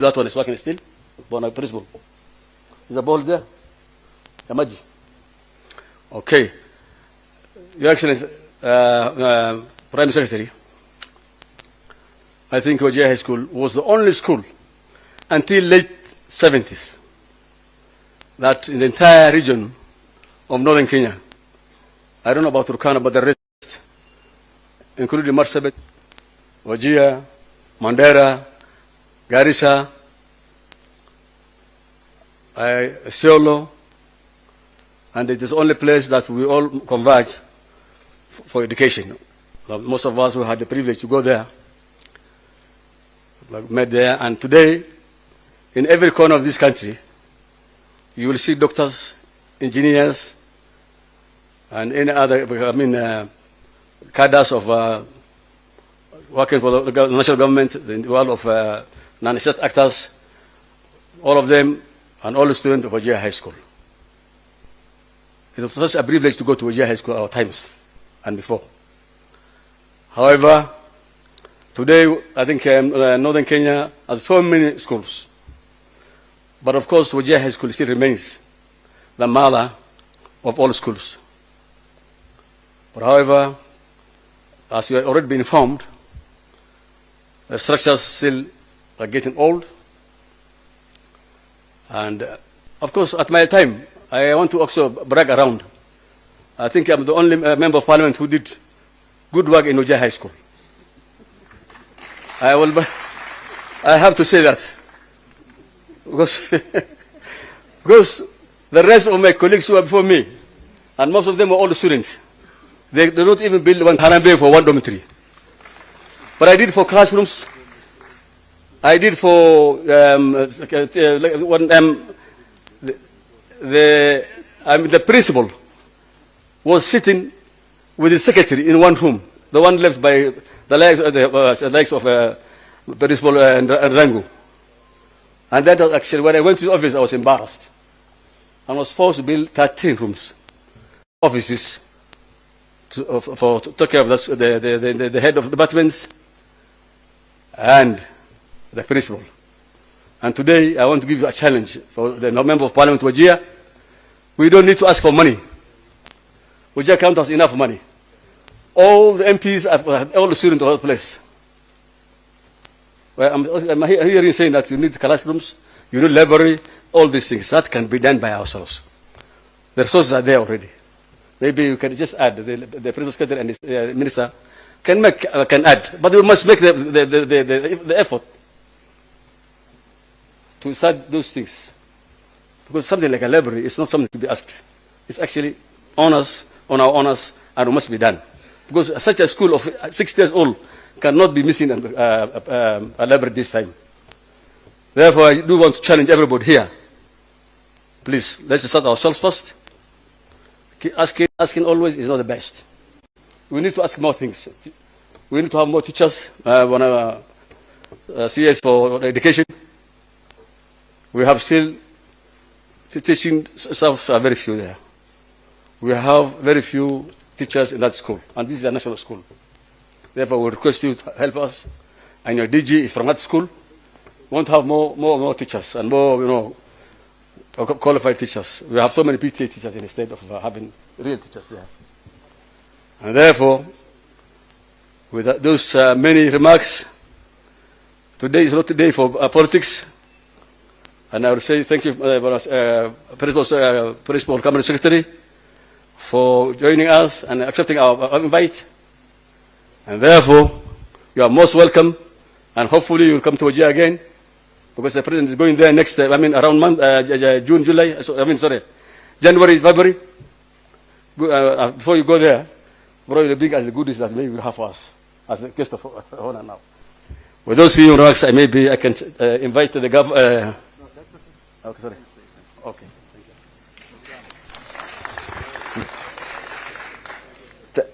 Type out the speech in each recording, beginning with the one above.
That one is working still. Bona principal. Is a ball there? Yamaji. Okay. Your Excellency, Prime Secretary, I think Wajir High School was the only school until late 70s that in the entire region of northern Kenya, I don't know about Turkana, but the rest, including Marsabit, Wajir, Mandera, Garissa, Isiolo, and it is the only place that we all converge for education. Most of us who had the privilege to go there, met there, and today, in every corner of this country, you will see doctors, engineers, and any other, cadres of working for the national government, the world of non-state actors, all of them, and all the students of Wajir High School. It was such a privilege to go to Wajir High School at our times and before. However, today, I think Northern Kenya has so many schools. But of course, Wajir High School still remains the mother of all schools. But however, as you have already been informed, the structures still are getting old. And of course, at my time, I want to also brag around. I think I'm the only member of parliament who did good work in Wajir High School. I have to say that. Because the rest of my colleagues who are before me, and most of them were all the students, they don't even build one Harambe for one dormitory. But I did for classrooms. I did for the principal was sitting with the secretary in one room, the one left by the likes of Principal and Rangu. And that was actually, when I went to the office, I was embarrassed. I was forced to build 13 rooms, offices, to take care of the head of departments and the principal. And today, I want to give you a challenge for the member of parliament, Wajir. We don't need to ask for money. Wajir can't have enough money. All the MPs, all the students of the place. Well, I'm hearing saying that you need classrooms, you need library, all these things. That can be done by ourselves. The resources are there already. Maybe you can just add, the principal secretary and the minister can add, but we must make the effort to start those things. Because something like a library is not something to be asked. It's actually honors, on our honors, and it must be done. Because such a school of 6 years old cannot be missing a library this time. Therefore, I do want to challenge everybody here. Please, let's start ourselves first. Asking always is not the best. We need to ask more things. We need to have more teachers. CS for education. We have still teaching staff are very few there. We have very few teachers in that school, and this is a national school. Therefore, we request you to help us. And your DG is from that school. We want to have more teachers and more, qualified teachers. We have so many PTA teachers instead of having real teachers there. And therefore, with those many remarks, today is not the day for politics. And I will say thank you, Principal Cabinet Secretary, for joining us and accepting our invite. And therefore, you are most welcome, and hopefully you will come to Wajir again, because the President is going there next, around June, July, January, February. Before you go there, probably bring us the goodies that maybe you have for us as a guest of honor now. With those few remarks, I can invite the governor. No, that's okay. Okay, sorry. Okay.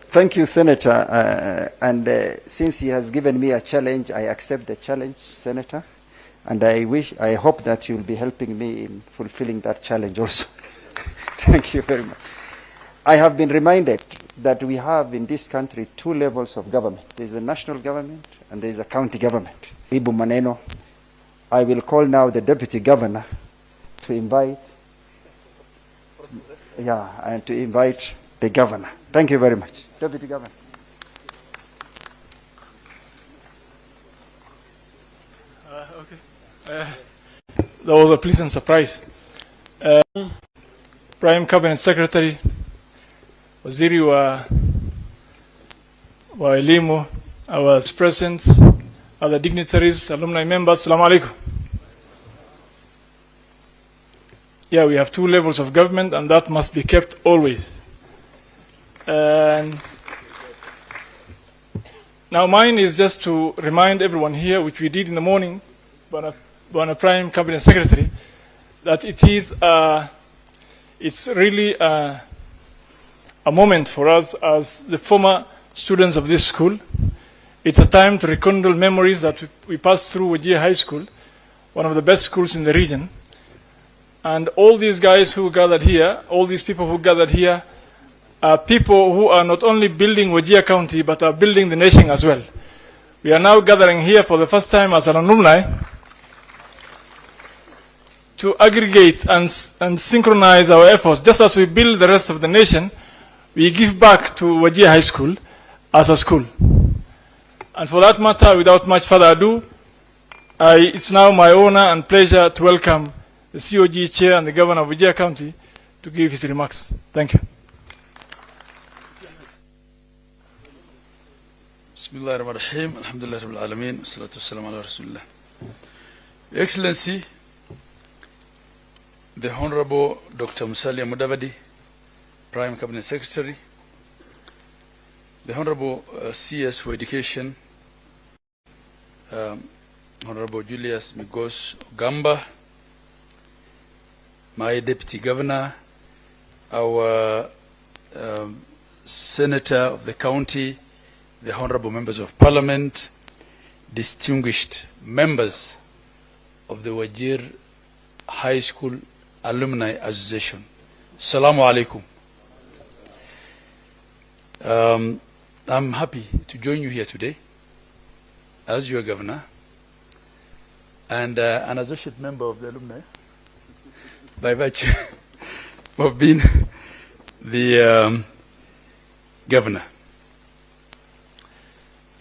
Thank you, Senator. Since he has given me a challenge, I accept the challenge, Senator. And I hope that you will be helping me in fulfilling that challenge also. Thank you very much. I have been reminded that we have in this country 2 levels of government. There is a national government and there is a county government. Ibu maneno I will call now the Deputy Governor to invite, and to invite the Governor. Thank you very much. Deputy Governor. That was a pleasant surprise. Prime Cabinet Secretary, Waziri wa Elimu, our President, other dignitaries, alumni members, Assalamu alaikum. Yeah, we have two levels of government, and that must be kept always. And now mine is just to remind everyone here, which we did in the morning, when a Prime Cabinet Secretary, that it is it's really a moment for us as the former students of this school. It's a time to rekindle memories that we passed through Wajir High School, one of the best schools in the region. And all these guys who gathered here, all these people who gathered here, are people who are not only building Wajir County, but are building the nation as well. We are now gathering here for the first time as an alumni to aggregate and synchronize our efforts. Just as we build the rest of the nation, we give back to Wajir High School as a school. And for that matter, without much further ado, it's now my honor and pleasure to welcome the COG Chair and the Governor of Wajir County to give his remarks. Thank you. Bismillahirrahmanirrahim. Alhamdulillah Rabbil Alameen. Wassalatu wassalamu ala Rasulullah. Your Excellency, the Honorable Dr. Musalia Mudavadi, Prime Cabinet Secretary, the Honorable CS for Education, Honorable Julius Migos Ogamba, my Deputy Governor, our Senator of the County, the Honorable Members of Parliament, distinguished members of the Wajir High School Alumni Association. Assalamu alaikum. I'm happy to join you here today as your governor and an associate member of the alumni by virtue of being the governor.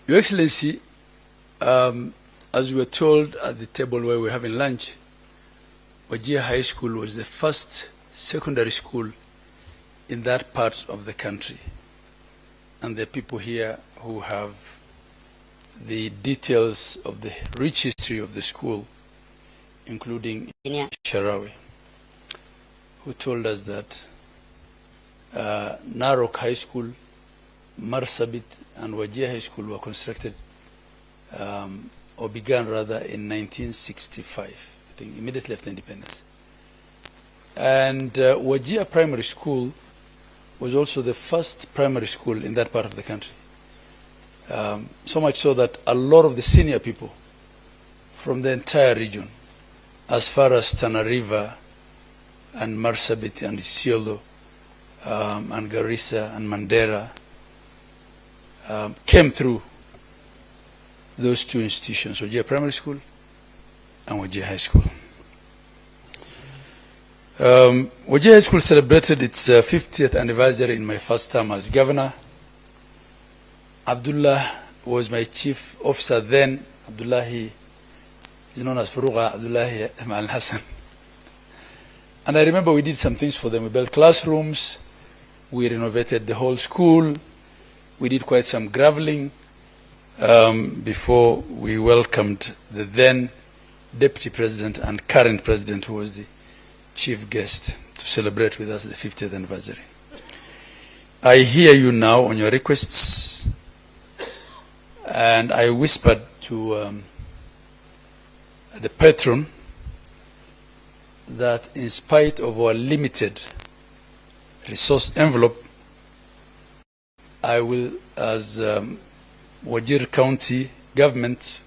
Your Excellency, as we were told at the table where we were having lunch, Wajir High School was the first secondary school in that part of the country. And there are people here who have the details of the rich history of the school, including Sharawi, who told us that Narok High School, Marsabit, and Wajir High School were constructed, or began rather, in 1965, I think, immediately after independence. And Wajir Primary School was also the first primary school in that part of the country. So much so that a lot of the senior people from the entire region, as far as Tana River and Marsabit and Isiolo and Garissa and Mandera, came through those two institutions, Wajir Primary School and Wajir High School. Wajir High School celebrated its 50th anniversary in my first term as governor. Abdullah was my chief officer then. Abdullahi is known as Furuqa Abdullahi Al Hassan. And I remember we did some things for them. We built classrooms, we renovated the whole school, we did quite some graveling before we welcomed the then deputy president and current president, who was the chief guest, to celebrate with us the 50th anniversary. I hear you now on your requests, and I whispered to the patron that in spite of our limited resource envelope, I will, as Wajir County government,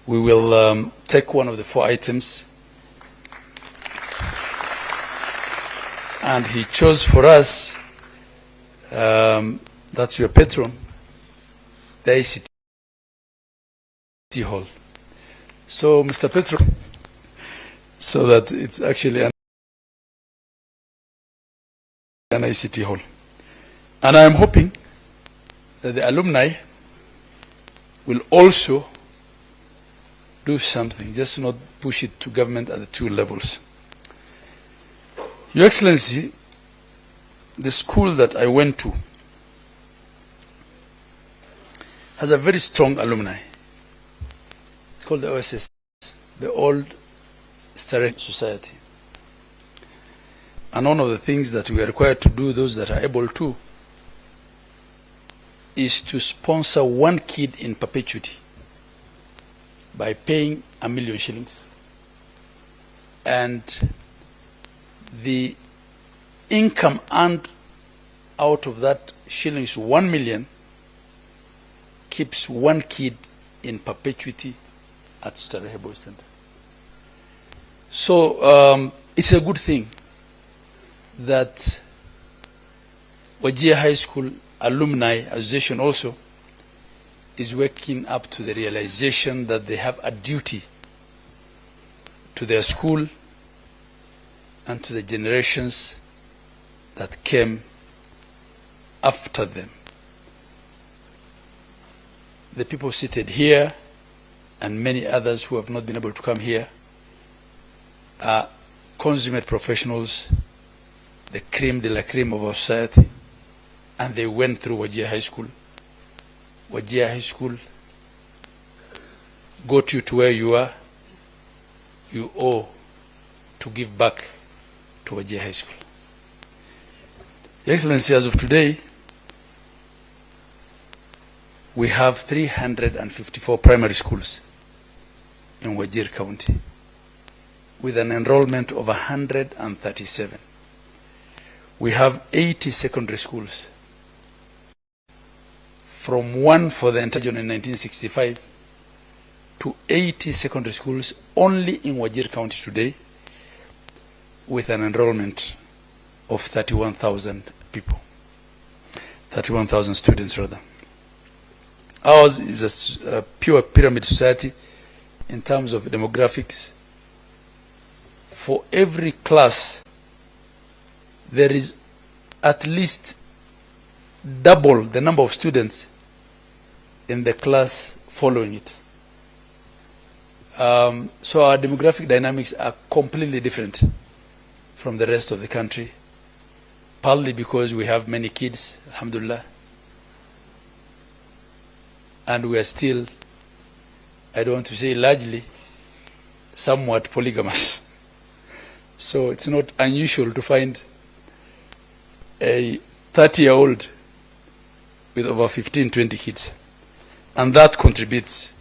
we will take one of the 4 items. And he chose for us, that's your patron, the ICT Hall. So, Mr. Petro, so that it's actually an ICT hall. And I am hoping that the alumni will also do something, just not push it to government at the two levels. Your Excellency, the school that I went to has a very strong alumni. It's called the WHS, the Old Starrett Society. And one of the things that we are required to do, those that are able to, is to sponsor one kid in perpetuity by paying $1 million shillings. And the income earned out of that shillings 1 million keeps one kid in perpetuity at Starehe Boys Center. So it's a good thing that Wajir High School Alumni Association also is waking up to the realization that they have a duty to their school and to the generations that came after them. The people seated here and many others who have not been able to come here are consummate professionals, the creme de la creme of our society, and they went through Wajir High School. Wajir High School got you to where you are. You owe to give back to Wajir High School. Your Excellency, as of today, we have 354 primary schools in Wajir County with an enrollment of 137. We have 80 secondary schools, from one for the entire region in 1965 to 80 secondary schools only in Wajir County today, with an enrollment of 31,000 people, 31,000 students rather. Ours is a pure pyramid society in terms of demographics. For every class, there is at least double the number of students in the class following it. So our demographic dynamics are completely different from the rest of the country, partly because we have many kids, alhamdulillah, and we are still, I don't want to say largely, somewhat polygamous. So it's not unusual to find a 30-year-old with over 15, 20 kids. And that contributes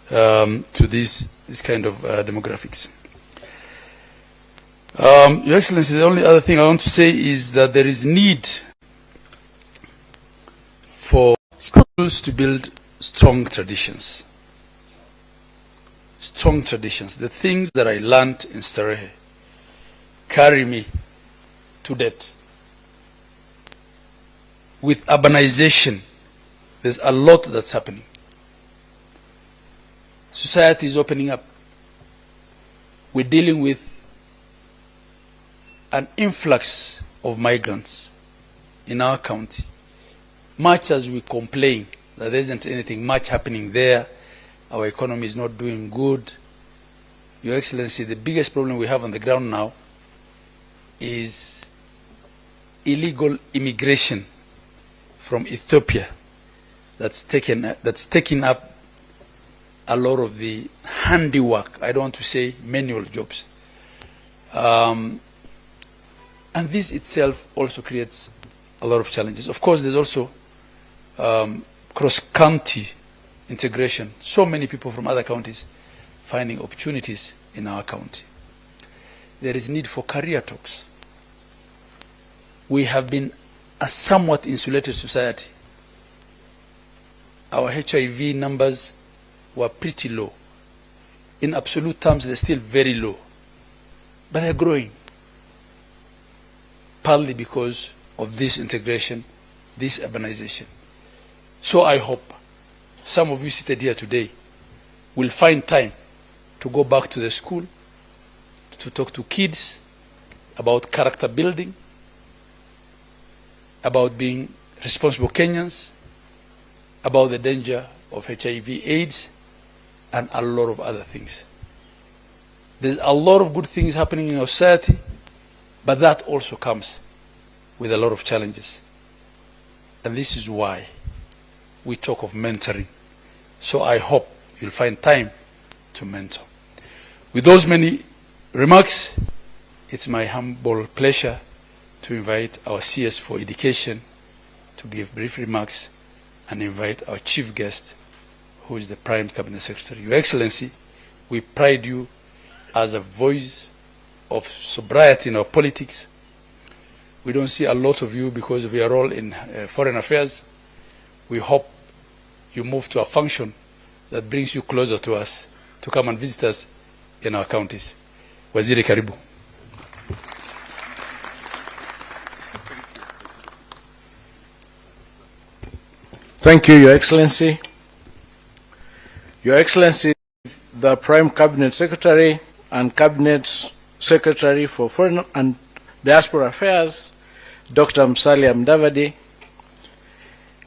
to this kind of demographics. Your Excellency, the only other thing I want to say is that there is need for schools to build strong traditions. Strong traditions. The things that I learned in Starehe carry me to death. With urbanization, there's a lot that's happening. Society is opening up. We're dealing with an influx of migrants in our county. Much as we complain that there isn't anything much happening there, our economy is not doing good. Your Excellency, the biggest problem we have on the ground now is illegal immigration from Ethiopia that's taken up a lot of the handiwork, I don't want to say manual jobs. And this itself also creates a lot of challenges. Of course, there's also cross-county integration. So many people from other counties finding opportunities in our county. There is need for career talks. We have been a somewhat insulated society. Our HIV numbers were pretty low. In absolute terms, they're still very low. But they're growing. Partly because of this integration, this urbanization. So I hope some of you seated here today will find time to go back to the school, to talk to kids about character building, about being responsible Kenyans, about the danger of HIV/AIDS, and a lot of other things. There's a lot of good things happening in our society, but that also comes with a lot of challenges. And this is why we talk of mentoring. So I hope you'll find time to mentor. With those many remarks, it's my humble pleasure to invite our CS for Education to give brief remarks and invite our chief guest, who is the Prime Cabinet Secretary. Your Excellency, we pride you as a voice of sobriety in our politics. We don't see a lot of you because we are all in foreign affairs. We hope you move to a function that brings you closer to us, to come and visit us in our counties. Waziri, karibu. Thank you, Your Excellency. Your Excellency, the Prime Cabinet Secretary and Cabinet Secretary for Foreign and Diaspora Affairs, Dr. Musalia Mudavadi,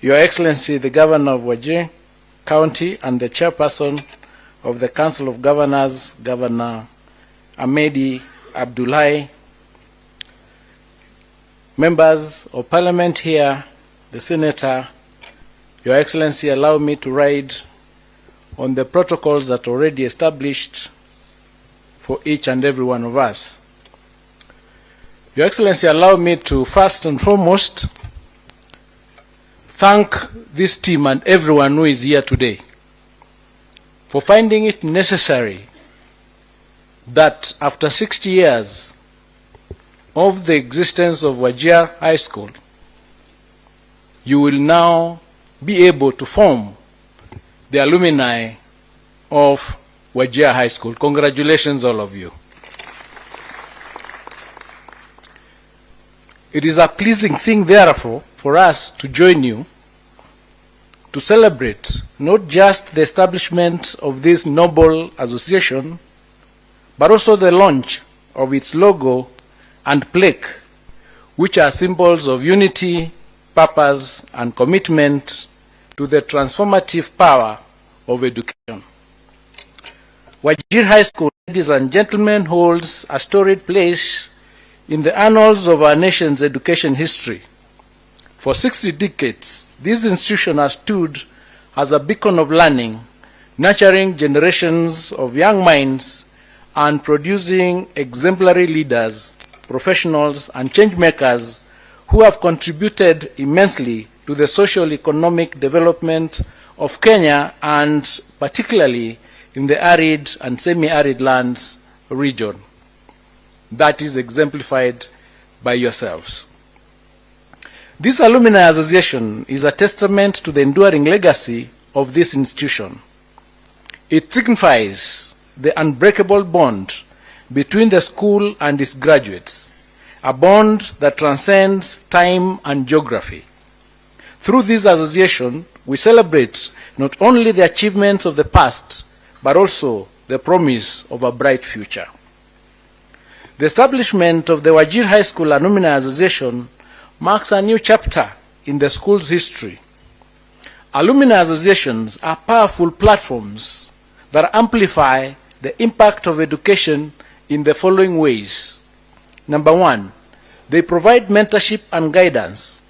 Your Excellency, the Governor of Wajir County and the Chairperson of the Council of Governors, Governor Ahmedi Abdullahi, members of Parliament here, the Senator, Your Excellency, allow me to ride on the protocols that are already established for each and every one of us. Your Excellency, allow me to first and foremost thank this team and everyone who is here today for finding it necessary that after 60 years of the existence of Wajir High School, you will now be able to form the alumni of Wajir High School. Congratulations, all of you. It is a pleasing thing, therefore, for us to join you to celebrate not just the establishment of this noble association, but also the launch of its logo and plaque, which are symbols of unity, purpose, and commitment to the transformative power of education. Wajir High School, ladies and gentlemen, holds a storied place in the annals of our nation's education history. For 60 decades, this institution has stood as a beacon of learning, nurturing generations of young minds and producing exemplary leaders, professionals, and change makers who have contributed immensely to the socio-economic development of Kenya, and particularly in the arid and semi-arid lands region. That is exemplified by yourselves. This Alumni Association is a testament to the enduring legacy of this institution. It signifies the unbreakable bond between the school and its graduates, a bond that transcends time and geography. Through this association, we celebrate not only the achievements of the past, but also the promise of a bright future. The establishment of the Wajir High School Alumni Association marks a new chapter in the school's history. Alumni associations are powerful platforms that amplify the impact of education in the following ways. Number one, they provide mentorship and guidance.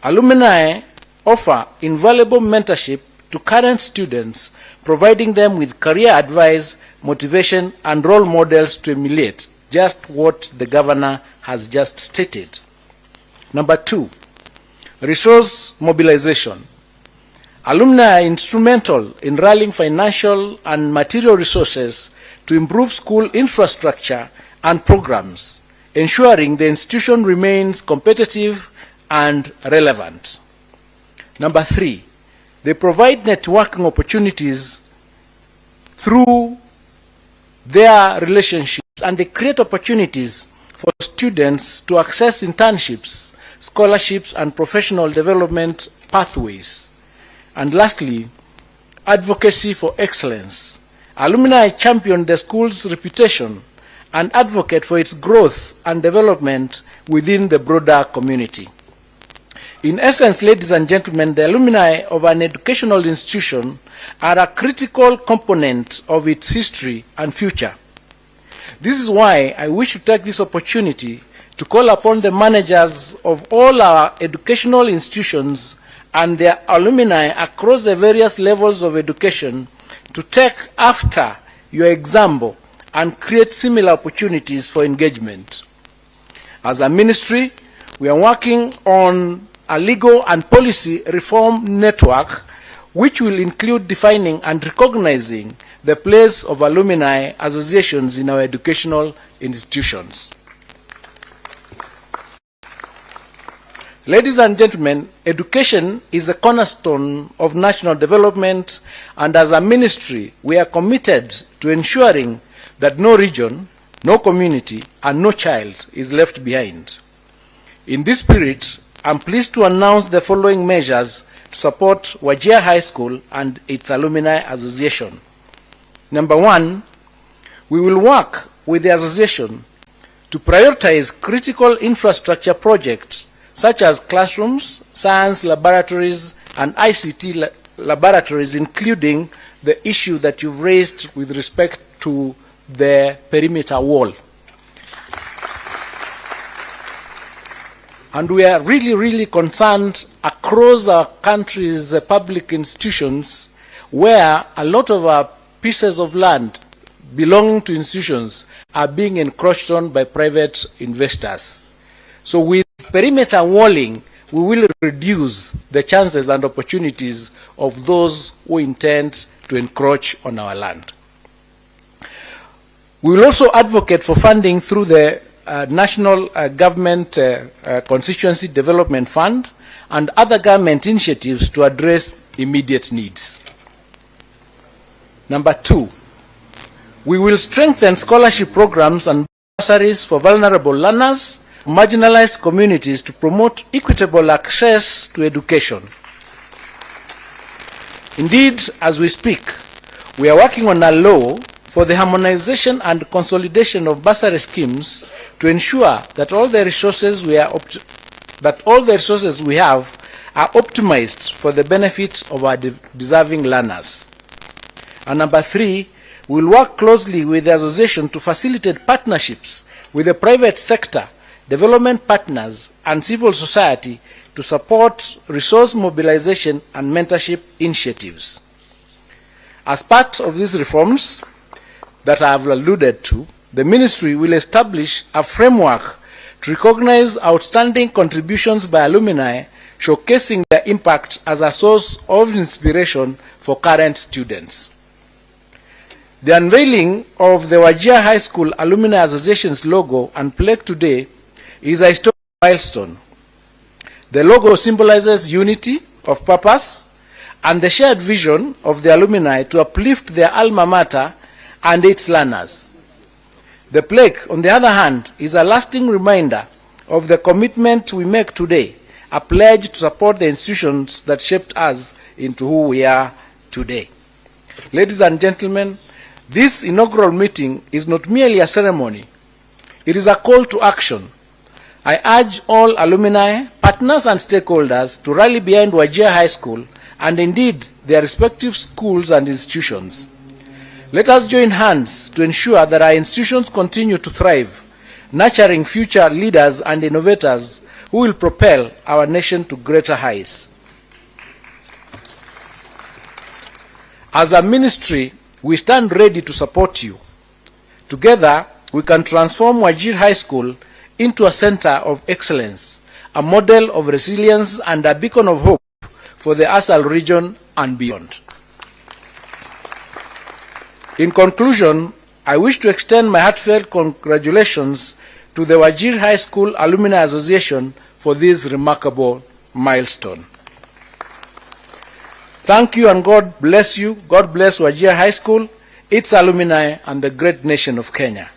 Alumni offer invaluable mentorship to current students, providing them with career advice, motivation, and role models to emulate, just what the governor has just stated. Number two, resource mobilization. Alumni are instrumental in rallying financial and material resources to improve school infrastructure and programs, ensuring the institution remains competitive and relevant. Number three, they provide networking opportunities through their relationships, and they create opportunities for students to access internships, scholarships, and professional development pathways. And lastly, advocacy for excellence. Alumni champion the school's reputation and advocate for its growth and development within the broader community. In essence, ladies and gentlemen, the alumni of an educational institution are a critical component of its history and future. This is why I wish to take this opportunity to call upon the managers of all our educational institutions and their alumni across the various levels of education to take after your example and create similar opportunities for engagement. As a ministry, we are working on a legal and policy reform network which will include defining and recognizing the place of alumni associations in our educational institutions. Ladies and gentlemen, education is the cornerstone of national development, and as a ministry, we are committed to ensuring that no region, no community, and no child is left behind. In this spirit, I'm pleased to announce the following measures to support Wajir High School and its Alumni Association. Number one, we will work with the association to prioritize critical infrastructure projects such as classrooms, science laboratories, and ICT laboratories, including the issue that you've raised with respect to the perimeter wall. And we are really concerned across our country's public institutions where a lot of our pieces of land belonging to institutions are being encroached on by private investors. So with perimeter walling, we will reduce the chances and opportunities of those who intend to encroach on our land. We will also advocate for funding through the National Government Constituency Development Fund and other government initiatives to address immediate needs. Number two, we will strengthen scholarship programs and bursaries for vulnerable learners, marginalized communities to promote equitable access to education. Indeed, as we speak, we are working on a law for the harmonization and consolidation of bursary schemes to ensure that all the resources we have are optimized for the benefit of our deserving learners. And number three, we will work closely with the association to facilitate partnerships with the private sector, development partners, and civil society to support resource mobilization and mentorship initiatives. As part of these reforms that I have alluded to, the ministry will establish a framework to recognize outstanding contributions by alumni, showcasing their impact as a source of inspiration for current students. The unveiling of the Wajir High School Alumni Association's logo and plaque today is a historic milestone. The logo symbolizes unity of purpose and the shared vision of the alumni to uplift their alma mater and its learners. The plaque, on the other hand, is a lasting reminder of the commitment we make today, a pledge to support the institutions that shaped us into who we are today. Ladies and gentlemen, this inaugural meeting is not merely a ceremony. It is a call to action. I urge all alumni, partners, and stakeholders to rally behind Wajir High School and indeed their respective schools and institutions. Let us join hands to ensure that our institutions continue to thrive, nurturing future leaders and innovators who will propel our nation to greater heights. As a ministry, we stand ready to support you. Together, we can transform Wajir High School into a center of excellence, a model of resilience, and a beacon of hope for the Asal region and beyond. In conclusion, I wish to extend my heartfelt congratulations to the Wajir High School Alumni Association for this remarkable milestone. Thank you and God bless you. God bless Wajir High School, its alumni, and the great nation of Kenya.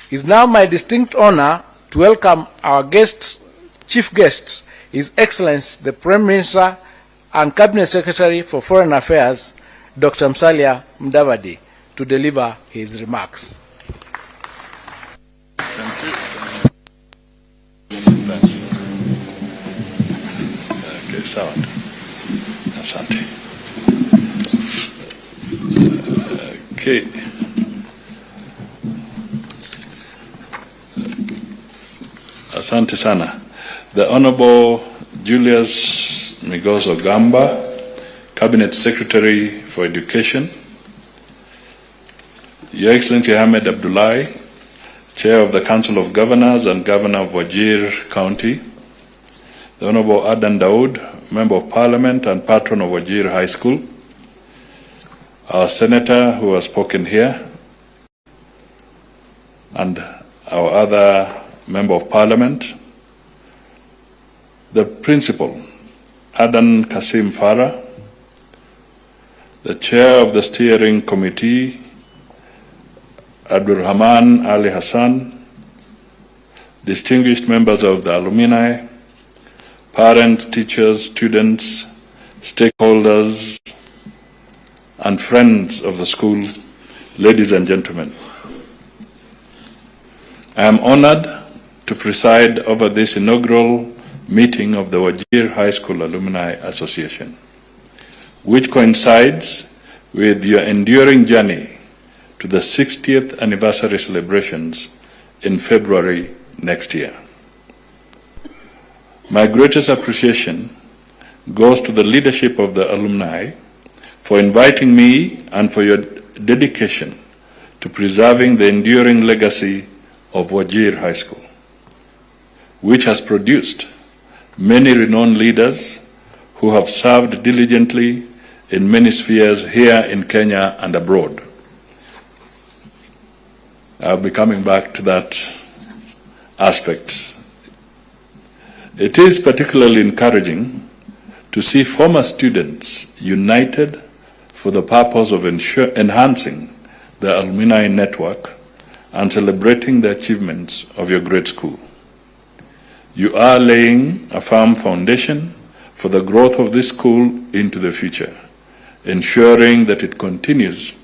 It is now my distinct honor to welcome our chief guest, His Excellency the Prime Minister and Cabinet Secretary for Foreign Affairs, Dr. Musalia Mudavadi to deliver his remarks. Thank you. Okay, sound. Asante. Okay. Asante sana. The Honorable Julius Migoso Gamba, Cabinet Secretary for Education. Your Excellency Ahmed Abdullahi, Chair of the Council of Governors and Governor of Wajir County. The Honorable Adan Daoud, Member of Parliament and Patron of Wajir High School. Our Senator who has spoken here, and our other Member of Parliament. The Principal, Adan Kasim Farah, the Chair of the Steering Committee, Abdurrahman Ali Hassan, distinguished members of the Alumni, parents, teachers, students, stakeholders, and friends of the school, ladies and gentlemen. I am honored to preside over this inaugural meeting of the Wajir High School Alumni Association, which coincides with your enduring journey to the 60th anniversary celebrations in February next year. My greatest appreciation goes to the leadership of the alumni for inviting me and for your dedication to preserving the enduring legacy of Wajir High School, which has produced many renowned leaders who have served diligently in many spheres here in Kenya and abroad. I'll be coming back to that aspect. It is particularly encouraging to see former students united for the purpose of enhancing the alumni network and celebrating the achievements of your great school. You are laying a firm foundation for the growth of this school into the future, ensuring that it continues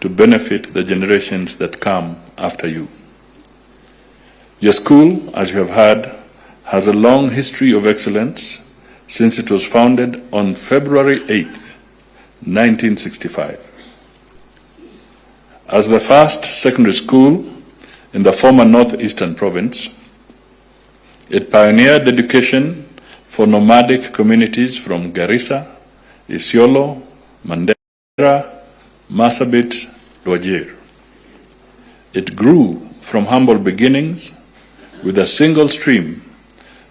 to benefit the generations that come after you. Your school, as you have heard, has a long history of excellence since it was founded on February 8th, 1965. As the first secondary school in the former northeastern province, it pioneered education for nomadic communities from Garissa, Isiolo, Mandera, Marsabit, Wajir. It grew from humble beginnings with a single stream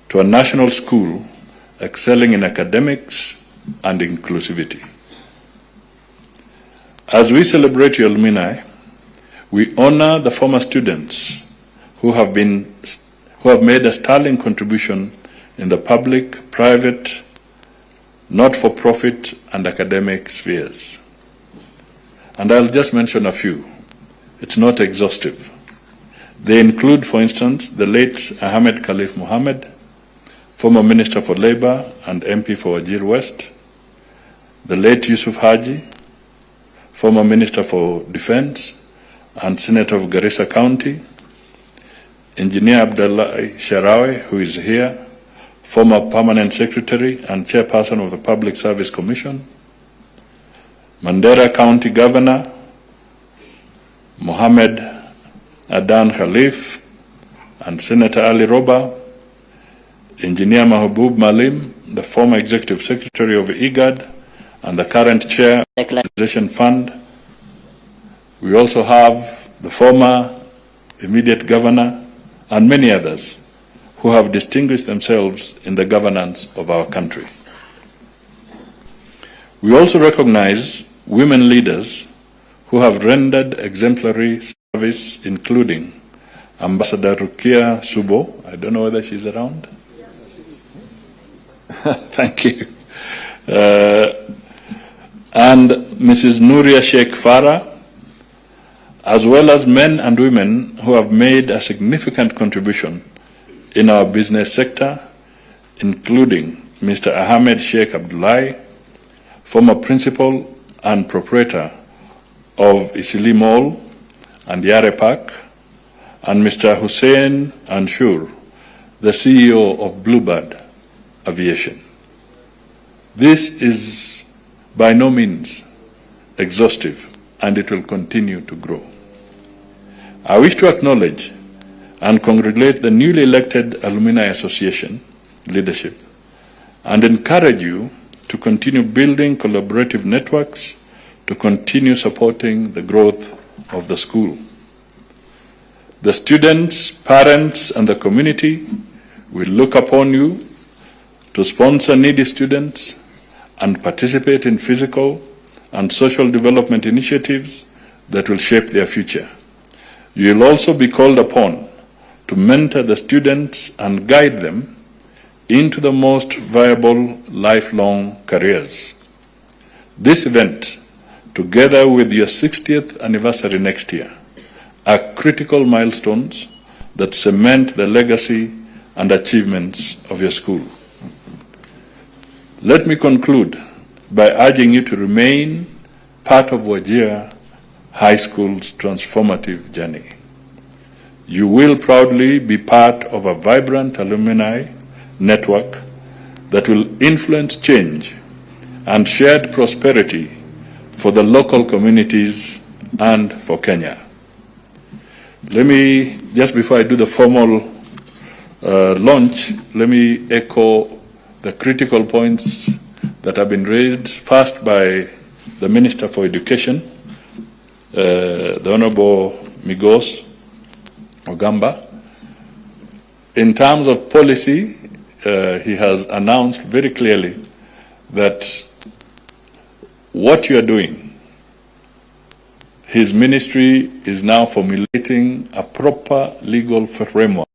to a national school excelling in academics and inclusivity. As we celebrate your alumni, we honor the former students who have made a sterling contribution in the public, private, not-for-profit, and academic spheres. And I'll just mention a few. It's not exhaustive. They include, for instance, the late Ahmed Khalif Mohammed, former Minister for Labor and MP for Wajir West, the late Yusuf Haji, former Minister for Defense and Senator of Garissa County, Engineer Abdullah Sharawi, who is here, former Permanent Secretary and Chairperson of the Public Service Commission, Mandera County Governor, Mohammed Adan Khalif, and Senator Ali Roba, Engineer Mahbub Malim, the former Executive Secretary of IGAD and the current Chair of the Organization Fund. We also have the former immediate Governor and many others who have distinguished themselves in the governance of our country. We also recognize women leaders who have rendered exemplary service, including Ambassador Rukia Subo. I don't know whether she's around. Thank you. And Mrs. Nuria Sheikh Farah, as well as men and women who have made a significant contribution in our business sector, including Mr. Ahmed Sheikh Abdullahi, former principal and proprietor of Isili Mall and Yare Park, and Mr. Hussein Anshur, the CEO of Bluebird Aviation. This is by no means exhaustive, and it will continue to grow. I wish to acknowledge and congratulate the newly elected Alumni Association leadership and encourage you to continue building collaborative networks to continue supporting the growth of the school. The students, parents, and the community will look upon you to sponsor needy students and participate in physical and social development initiatives that will shape their future. You will also be called upon to mentor the students and guide them into the most viable lifelong careers. This event, together with your 60th anniversary next year, are critical milestones that cement the legacy and achievements of your school. Let me conclude by urging you to remain part of Wajir High School's transformative journey. You will proudly be part of a vibrant alumni network that will influence change and shared prosperity for the local communities and for Kenya. Let me, just before I do the formal launch, let me echo the critical points that have been raised, first by the Minister for Education, the Honorable Migos Ogamba. In terms of policy, he has announced very clearly that what you are doing, his ministry is now formulating a proper legal framework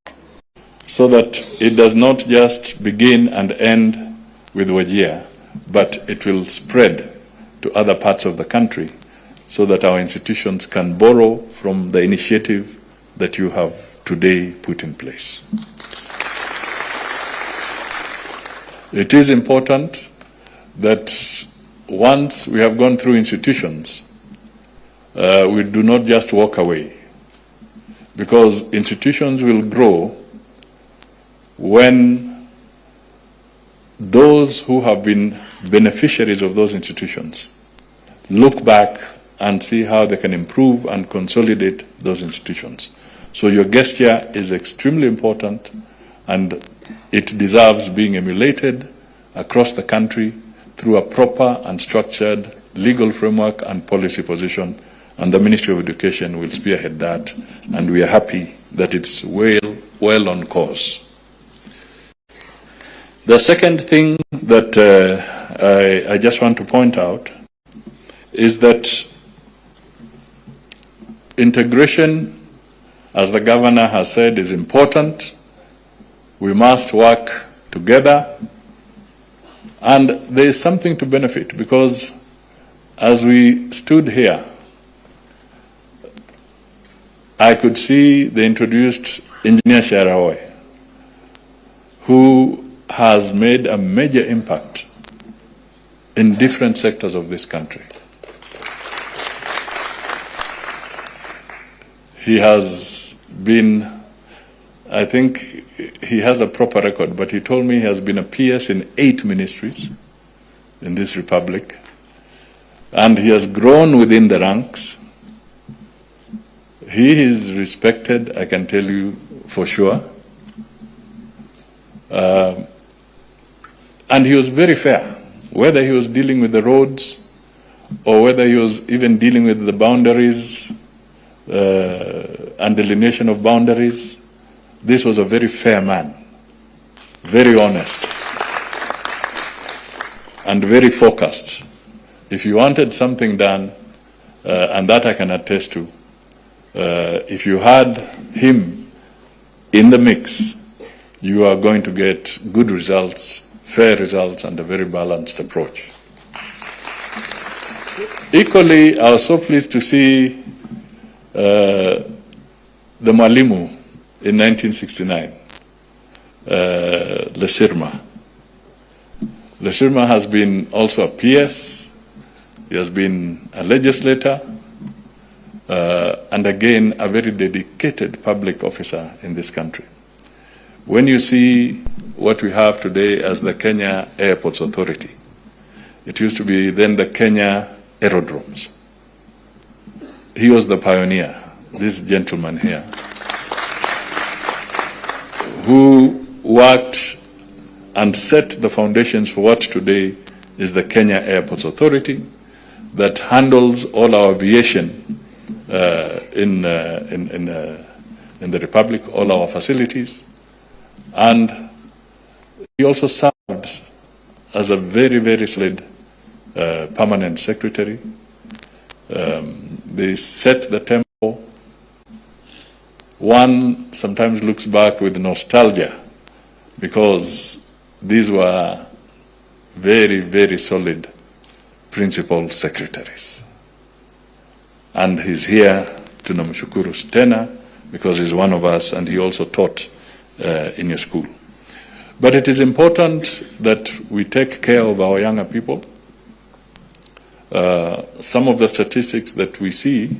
so that it does not just begin and end with Wajir, but it will spread to other parts of the country so that our institutions can borrow from the initiative that you have today put in place. It is important that once we have gone through institutions, we do not just walk away, because institutions will grow when those who have been beneficiaries of those institutions look back and see how they can improve and consolidate those institutions. So your gesture is extremely important, and it deserves being emulated across the country through a proper and structured legal framework and policy position, and the Ministry of Education will spearhead that, and we are happy that it's well on course. The second thing that I just want to point out is that integration, as the governor has said, is important. We must work together, and there is something to benefit, because as we stood here, I could see the introduced Engineer Sharawe, who has made a major impact in different sectors of this country. He has been, I think he has a proper record, but he told me he has been a PS in 8 ministries in this republic, and he has grown within the ranks. He is respected, I can tell you for sure. And he was very fair, whether he was dealing with the roads or whether he was even dealing with the boundaries and delineation of boundaries. This was a very fair man, very honest, and very focused. If you wanted something done, and that I can attest to, if you had him in the mix, you are going to get good results, fair results, and a very balanced approach. Equally, I was so pleased to see the Mwalimu in 1969, Lesirma. Lesirma has been also a PS He has been a legislator, and again, a very dedicated public officer in this country. When you see what we have today as the Kenya Airports Authority, it used to be then the Kenya Aerodromes. He was the pioneer, this gentleman here, who worked and set the foundations for what today is the Kenya Airports Authority, that handles all our aviation in the Republic, all our facilities. And he also served as a very, very solid permanent secretary. They set the tempo. One sometimes looks back with nostalgia because these were very, very solid principal secretaries. And he's here to namshukuru tena because he's one of us and he also taught in your school. But it is important that we take care of our younger people. Some of the statistics that we see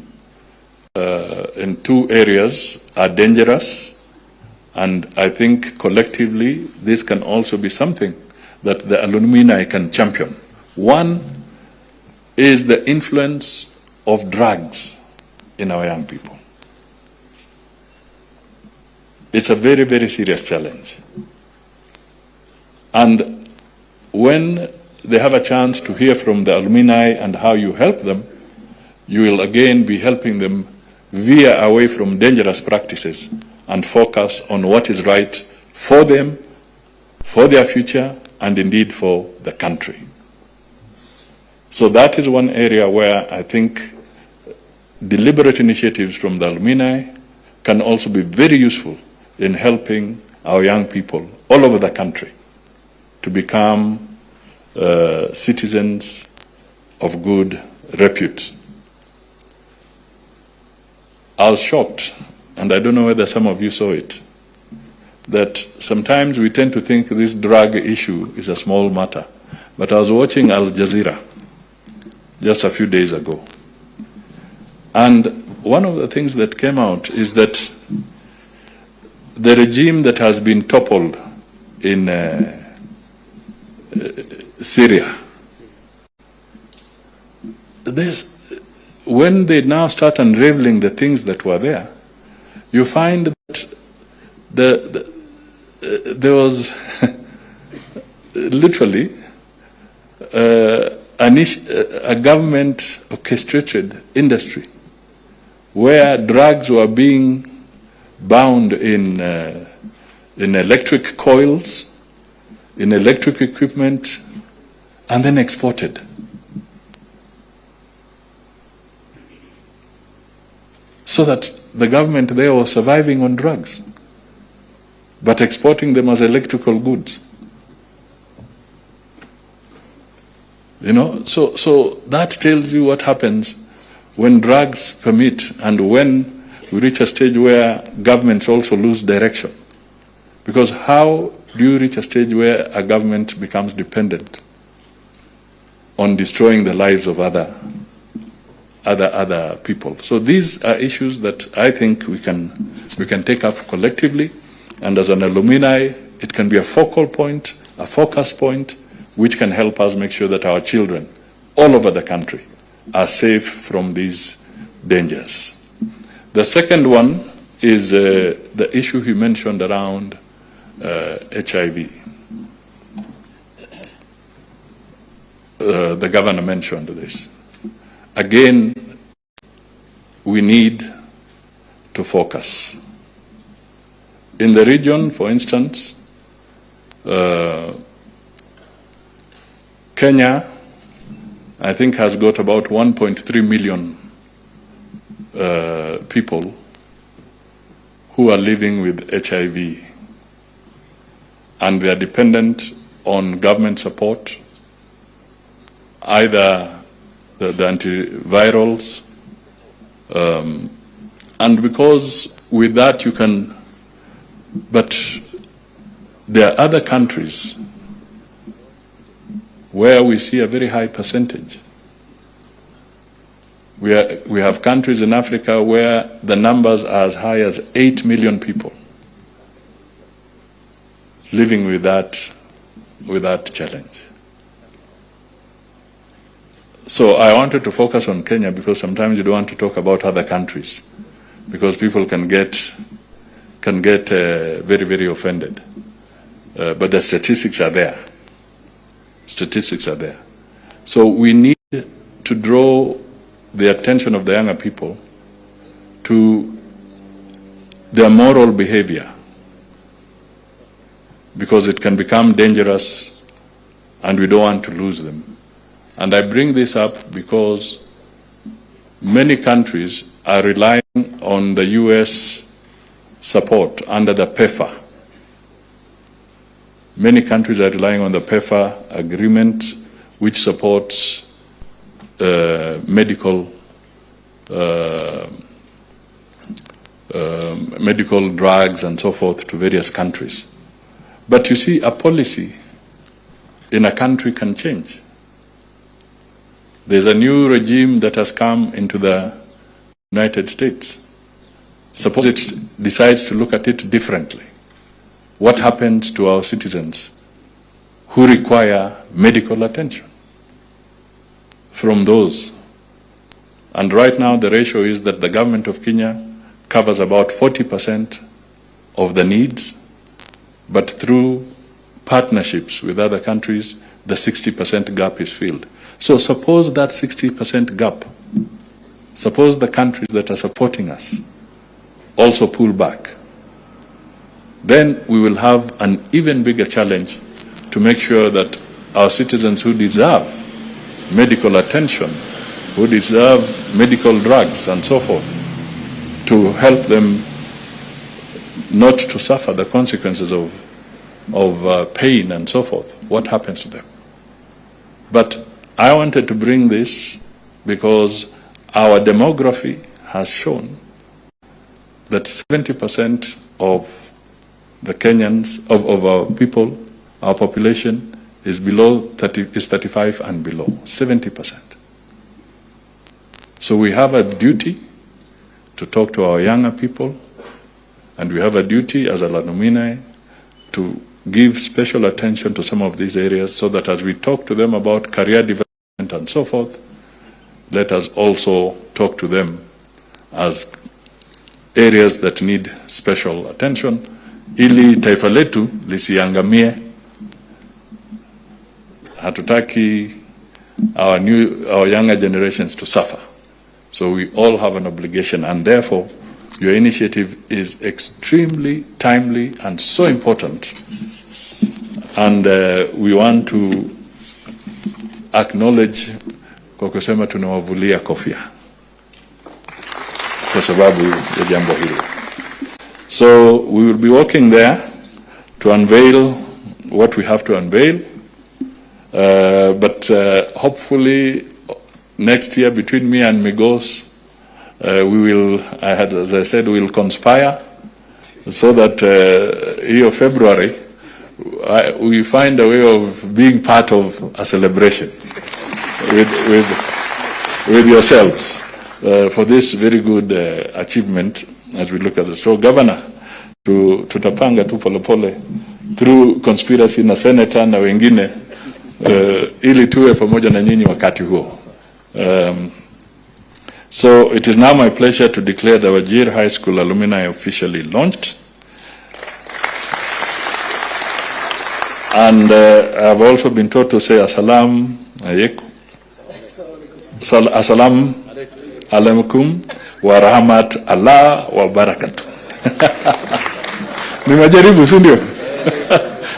in two areas are dangerous, and I think collectively this can also be something that the alumni can champion. One is the influence of drugs in our young people. It's a very, very serious challenge. And when they have a chance to hear from the alumni and how you help them, you will again be helping them veer away from dangerous practices and focus on what is right for them, for their future, and indeed for the country. So that is one area where I think deliberate initiatives from the alumni can also be very useful in helping our young people all over the country to become citizens of good repute. I was shocked, and I don't know whether some of you saw it, that sometimes we tend to think this drug issue is a small matter. But I was watching Al Jazeera just a few days ago. And one of the things that came out is that the regime that has been toppled in Syria, when they now start unraveling the things that were there, you find that there was literally a government orchestrated industry where drugs were being bound in electric coils, in electric equipment, and then exported. So that the government there was surviving on drugs, but exporting them as electrical goods. You know, so that tells you what happens when drugs permit and when we reach a stage where governments also lose direction. Because how do you reach a stage where a government becomes dependent on destroying the lives of other people? So these are issues that I think we can take up collectively, and as an alumni, it can be a focal point, a focus point, which can help us make sure that our children all over the country are safe from these dangers. The second one is the issue he mentioned around HIV. The governor mentioned this. Again, we need to focus. In the region, for instance, Kenya, I think, has got about 1.3 million people who are living with HIV, and they are dependent on government support, either the antivirals, and because with that you can, but there are other countries where we see a very high percentage We have countries in Africa where the numbers are as high as 8 million people living with that challenge. So I wanted to focus on Kenya because sometimes you don't want to talk about other countries because people can get very, very offended. But the statistics are there. Statistics are there. So we need to draw the attention of the younger people to their moral behavior, because it can become dangerous and we don't want to lose them. And I bring this up because many countries are relying on the US support under the PEFA. Many countries are relying on the PEFA agreement, which supports medical drugs and so forth to various countries. But you see, a policy in a country can change. There's a new regime that has come into the United States. Suppose it decides to look at it differently. What happens to our citizens who require medical attention from those? And right now the ratio is that the government of Kenya covers about 40% of the needs, but through partnerships with other countries, the 60% gap is filled. So suppose that 60% gap, suppose the countries that are supporting us also pull back, then we will have an even bigger challenge to make sure that our citizens who deserve medical attention, who deserve medical drugs and so forth, to help them not to suffer the consequences of pain and so forth, what happens to them. But I wanted to bring this because our demography has shown that 70% of the Kenyans, of our people, our population is below 35 and below, 70%. So we have a duty to talk to our younger people, and we have a duty as alumni to give special attention to some of these areas so that as we talk to them about career development and so forth, let us also talk to them as areas that need special attention, ili taifa letu lisiangamie. Hatutaki our younger generations to suffer. So we all have an obligation, and therefore your initiative is extremely timely and so important. And we want to acknowledge kwa kusema tunawavulia kofia kwa sababu ya jambo hili. So we will be working there to unveil what we have to unveil. But hopefully next year between me and Migos, we will, as I said, we will conspire so that here February, we find a way of being part of a celebration with yourselves for this very good achievement as we look at this. So Governor, tutapanga tu polepole through conspiracy na senator na wengine ili tuwe pamoja na nyinyi wakati huo. So it is now my pleasure to declare the Wajir High School Alumni officially launched. And I've also been taught to say Assalamu alaikum wa rahmat Allah wa barakatuh. Nimejaribu, si ndio?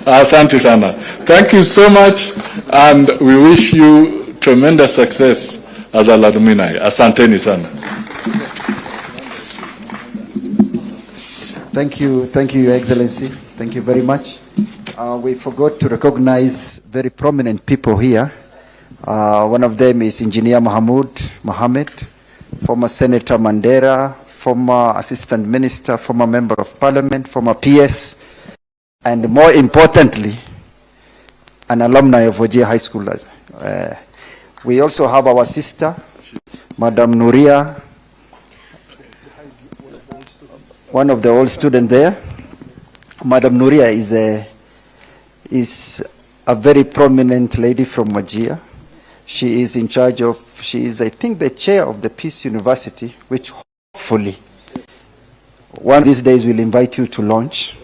Asante sana. Thank you so much, and we wish you tremendous success as alumni. Asanteni sana. Thank you, Your Excellency. Thank you very much. We forgot to recognize very prominent people here. One of them is Engineer Mohammed, former Senator Mandera, former Assistant Minister, former Member of Parliament, former PS, and more importantly, an alumni of Wajir High School. We also have our sister, Madam Nuria, one of the old students there. Madam Nuria is a very prominent lady from Wajir. She is in charge of, she is, I think, the chair of the Peace University, which hopefully one of these days we'll invite you to launch.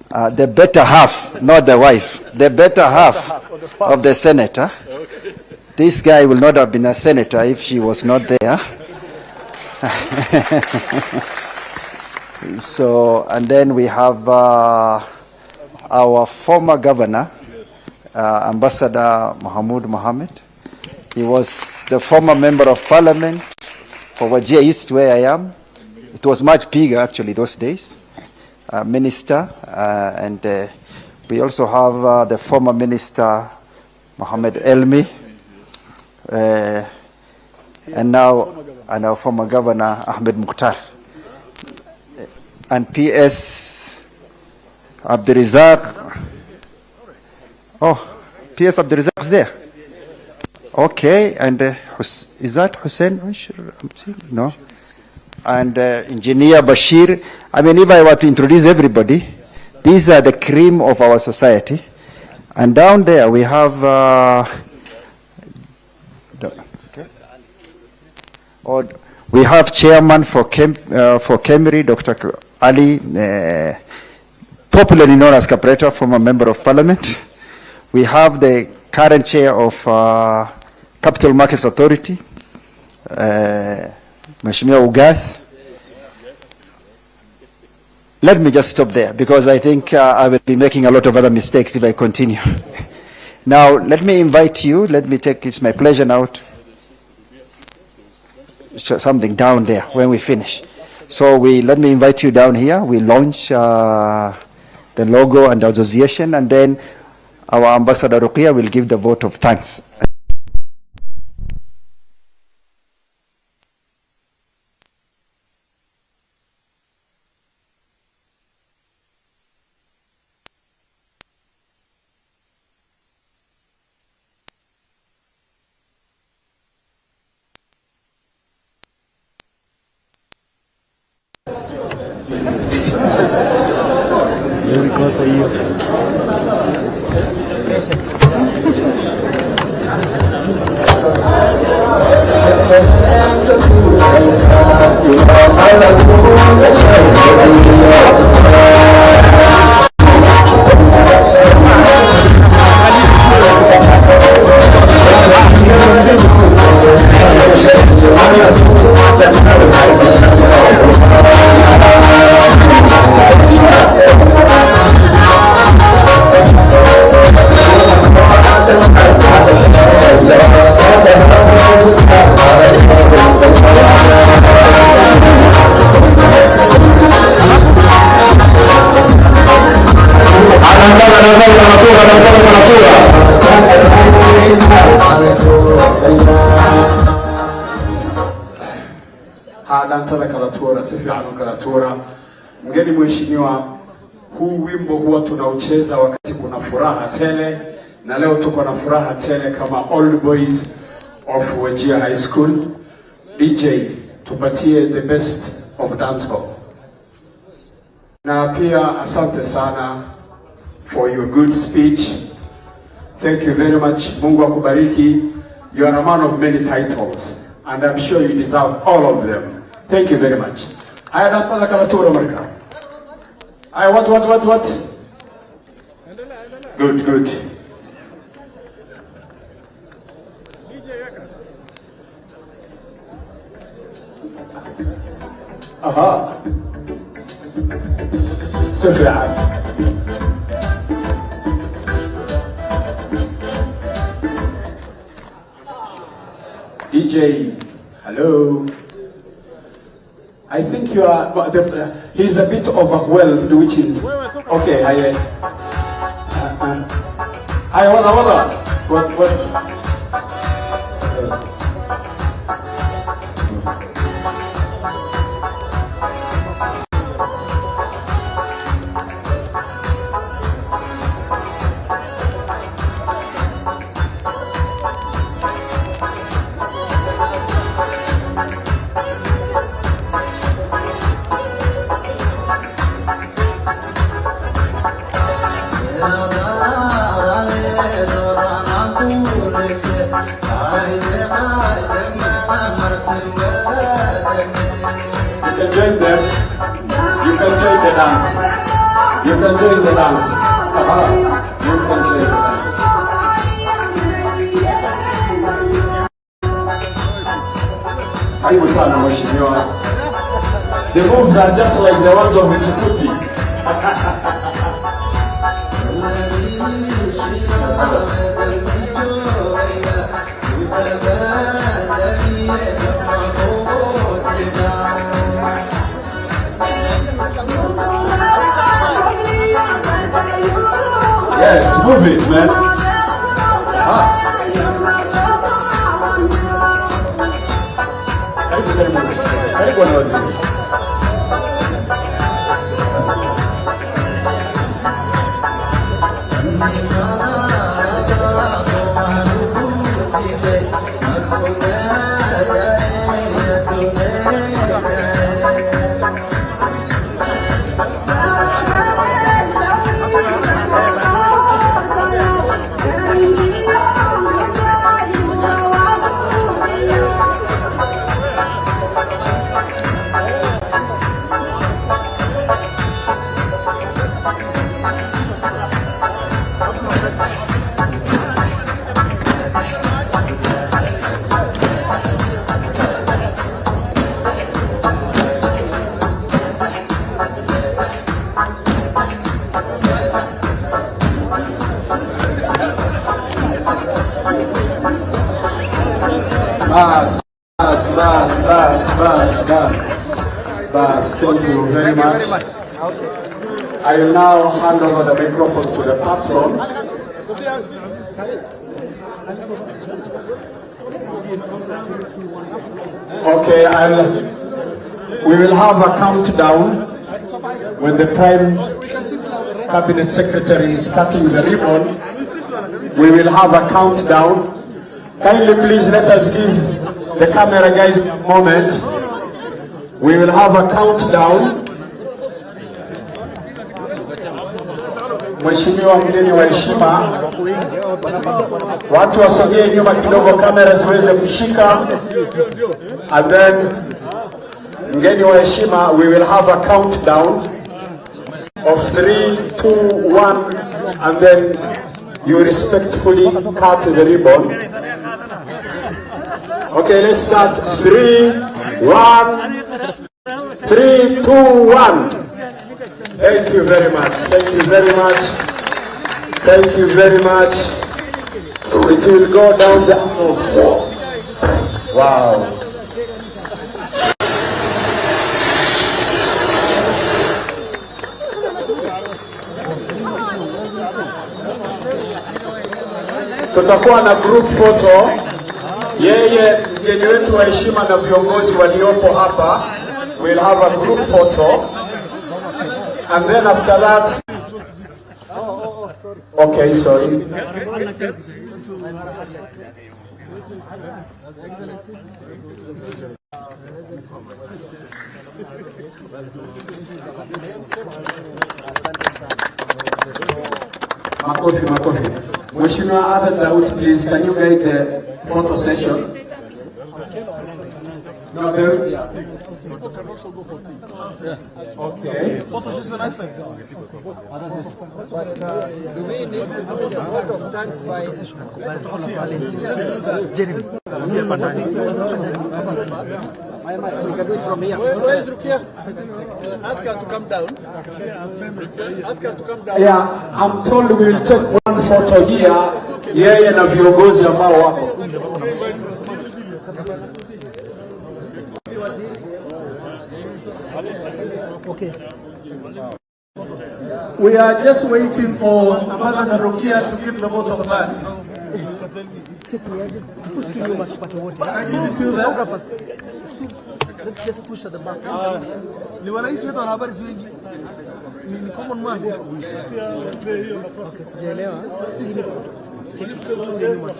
The better half, not the wife, the better half of the senator. This guy will not have been a senator if she was not there. So, and then we have our former governor, Ambassador Mahmoud Mohammed. He was the former member of parliament for Wajir East, where I am. It was much bigger, actually, those days. Minister, and we also have the former minister, Mohammed Elmi, and now our former governor, Ahmed Mukhtar. And PS Abdurizak. Oh, PS Abdurizak is there. Okay, and is that Hussein? No. And Engineer Bashir. I mean, if I were to introduce everybody, these are the cream of our society. And down there we have we have chairman for Kemri, Dr. Ali, popularly known as Capretta, former member of parliament. We have the current chair of Capital Markets Authority, Mheshimiwa Ugas. Let me just stop there because I think I will be making a lot of other mistakes if I continue. Now, let me invite you. It's my pleasure now to show something down there when we finish. So let me invite you down here. We launch the logo and the association, and then our Ambassador Ruqia will give the vote of thanks. Mgeni mheshimiwa, huu wimbo huwa tunaucheza wakati kuna furaha tele, na leo tuko na furaha tele kama Old Boys of Wajir High School. DJ, tupatie the best of dancehall. Na pia asante sana for your good speech. Thank you very much. Mungu akubariki. You are a man of many titles, and I'm sure you deserve all of them. Thank you very much. I don't know the America. What? Good. Aha. Sufyan. DJ, hello. I think you are, he's a bit overwhelmed, which is, okay, what? can join them. You can join the dance. You can join the dance. You can join the dance. Karibu sana mheshimiwa. The moves are just like the ones of Misukuti. Yes, move it, man. Karibu na waziri. Thank you very much. I will now hand over the microphone to the patron. Okay, we will have a countdown when the Prime Cabinet Secretary is cutting the ribbon. We will have a countdown. Kindly please let us give the camera guys a moment. We will have a countdown. Mheshimiwa mgeni wa heshima, watu wasogee nyuma kidogo, kamera ziweze kushika. And then mgeni wa heshima, we will have a countdown of 3, 2, 1, and then you respectfully cut the ribbon. Okay, let's start. 3, 1. 3, 2, 1. Thank you very much. Thank you very much. Thank you very much. It will go down the aisles. Wow. Tutakuwa na group photo. Yeye mgeni wetu wa heshima na viongozi waliopo hapa. We'll have a group photo, and then after that, okay, sorry. Makofi. Mheshimiwa Abed Daud, please, can you guide the photo session? No, there. Okay. Do we need to do the photo stands by? We can do it from here. Where is Rukia? Ask her to come down. Ask her to come down. Yeah, I'm told we will take one photo here. Yeye na viongozi ambao wako. Okay. We are just waiting for Ambassador Rukia to give the vote of thanks. I give it to you there. Let's just push at the back. Ni wananchi wetu wana habari wengi. Ni common man. Sijaelewa. Check it to the nyuma.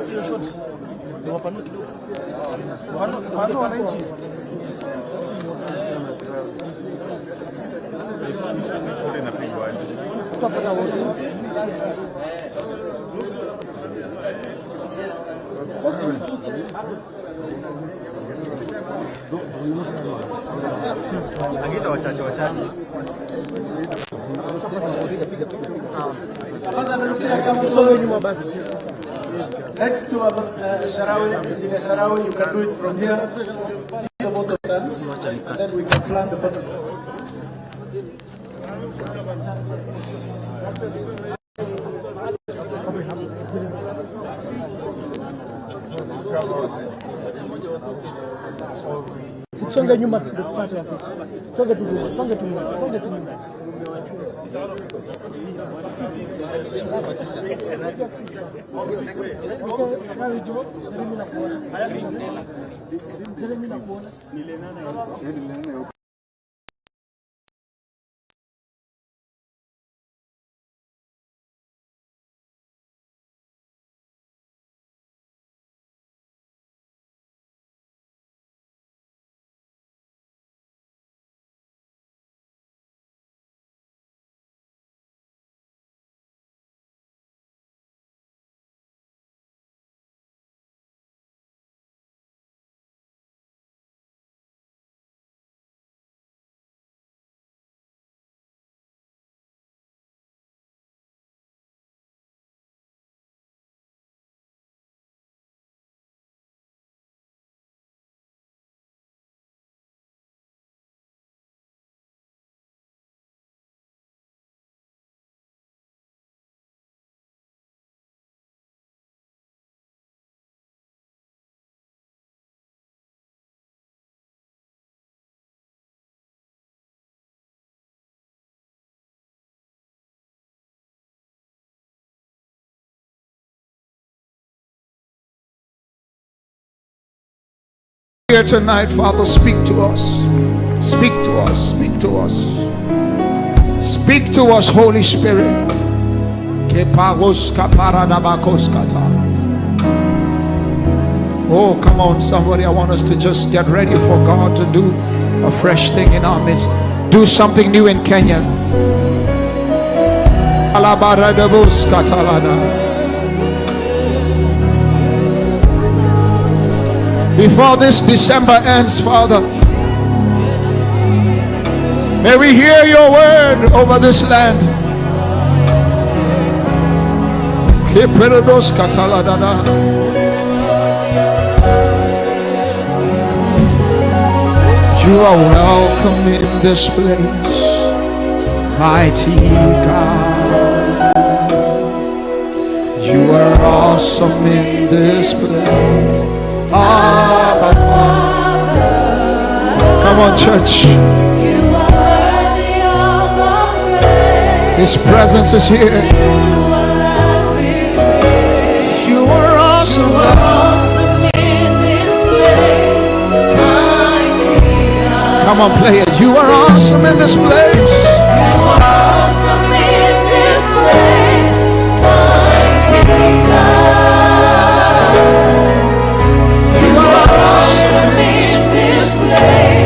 Hiyo shot. Ni wapanua kidogo. Wapanua wananchi. Tutapata wote. Next to Sharawi, Engineer Sharawi, you can do it from here. The vote of thanks, and then we can plan the photographs. Songa nyuma, songa tu nyuma, songa tu nyuma, songa tu nyuma. Here tonight, Father, speak to us. Speak to us. Speak to us. Speak to us, Holy Spirit. Oh, come on, somebody. I want us to just get ready for God to do a fresh thing in our midst. Do something new in Kenya. Before this December ends, Father, may we hear your word over this land. You are welcome in this place, mighty God. You are awesome in this place. Abba Father. Come on, church. You are worthy of our praise. His presence is here. You are awesome, awesome in this place, mighty God. Come on, play it. You are awesome in this place. You are awesome in this place, mighty God.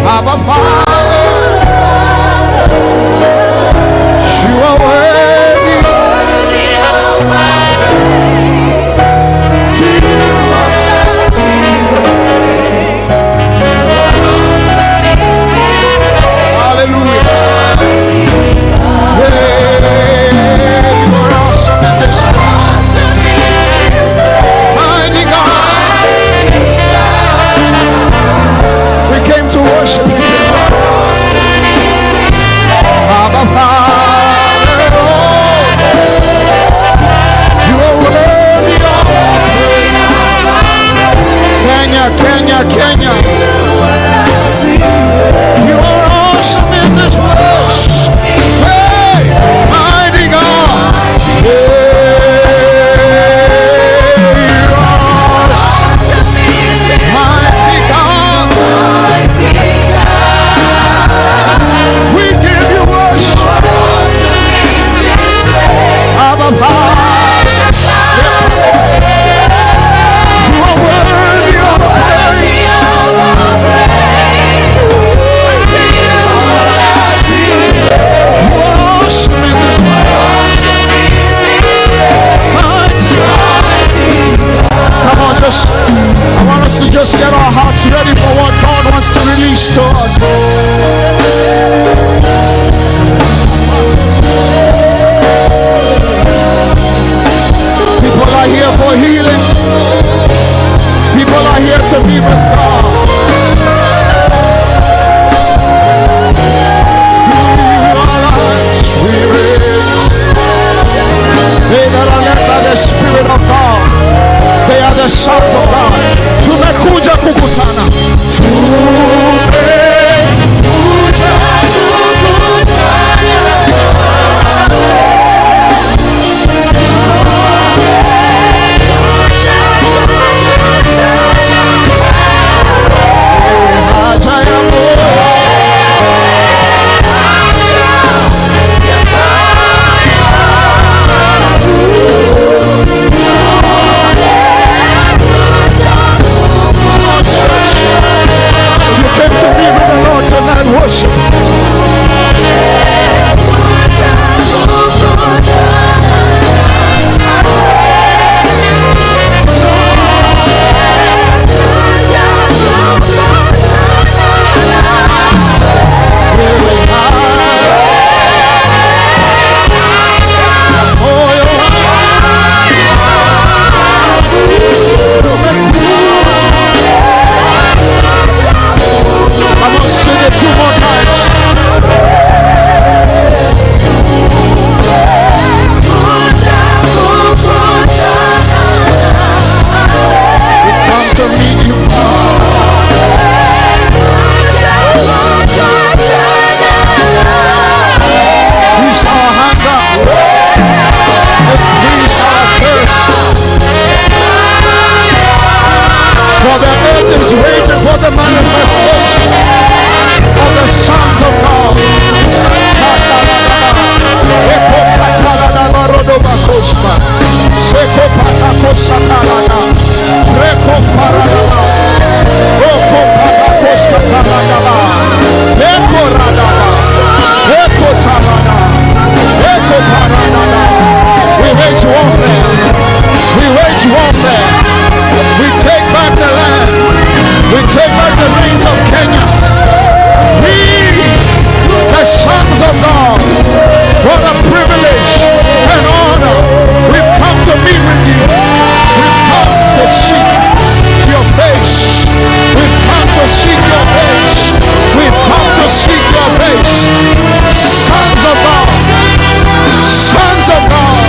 Abba Father, you are worthy of my praise. Hallelujah. You are awesome in this place. Mighty God. We came to worship you tonight. Abba Father, you are worthy of Kenya, Kenya, Kenya. You are awesome in this place. Hey, mighty God. Mighty God. We give you worship. Abba Father, you are worthy of praise. Kenya. We, the sons of God, what a privilege and honor. We've come to meet with you. We've come to seek your face. We've come to seek your face. We've come to seek your face. Sons of God. Sons of God.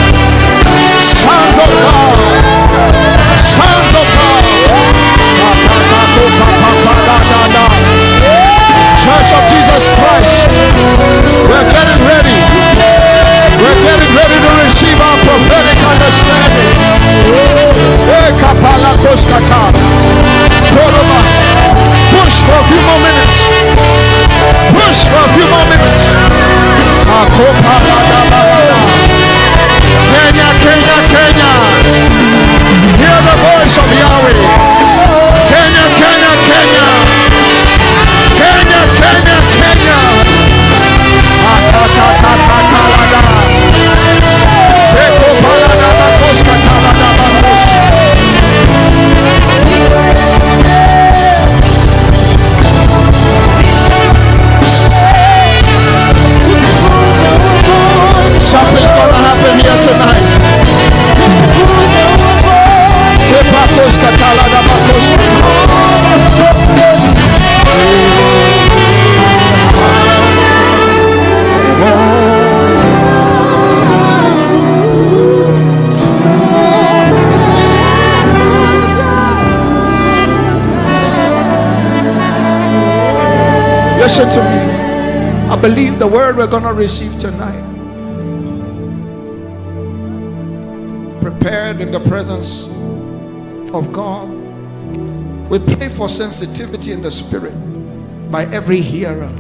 Sons of God. Sons of God. Church of Jesus Christ, we're getting ready. We're getting ready to receive our prophetic understanding. Push for a few more minutes. Push for a few more minutes. Kenya, Kenya, Kenya. Hear the voice of Yahweh. Kenya, Kenya, Kenya. Kenya, Kenya, Kenya. Something's gonna happen here tonight. Listen to me. I believe the word we're going to receive tonight, prepared in the presence of God. We pray for sensitivity in the spirit by every hearer,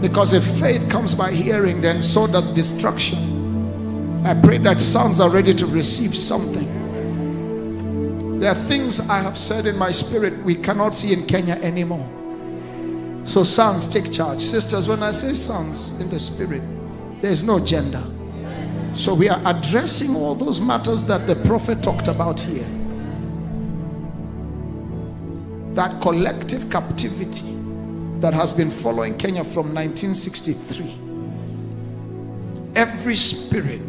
because if faith comes by hearing, then so does destruction. I pray that sons are ready to receive something. There are things I have said in my spirit we cannot see in Kenya anymore. So sons, take charge. Sisters, when I say sons in the spirit, there is no gender. So we are addressing all those matters that the prophet talked about here. That collective captivity that has been following Kenya from 1963. Every spirit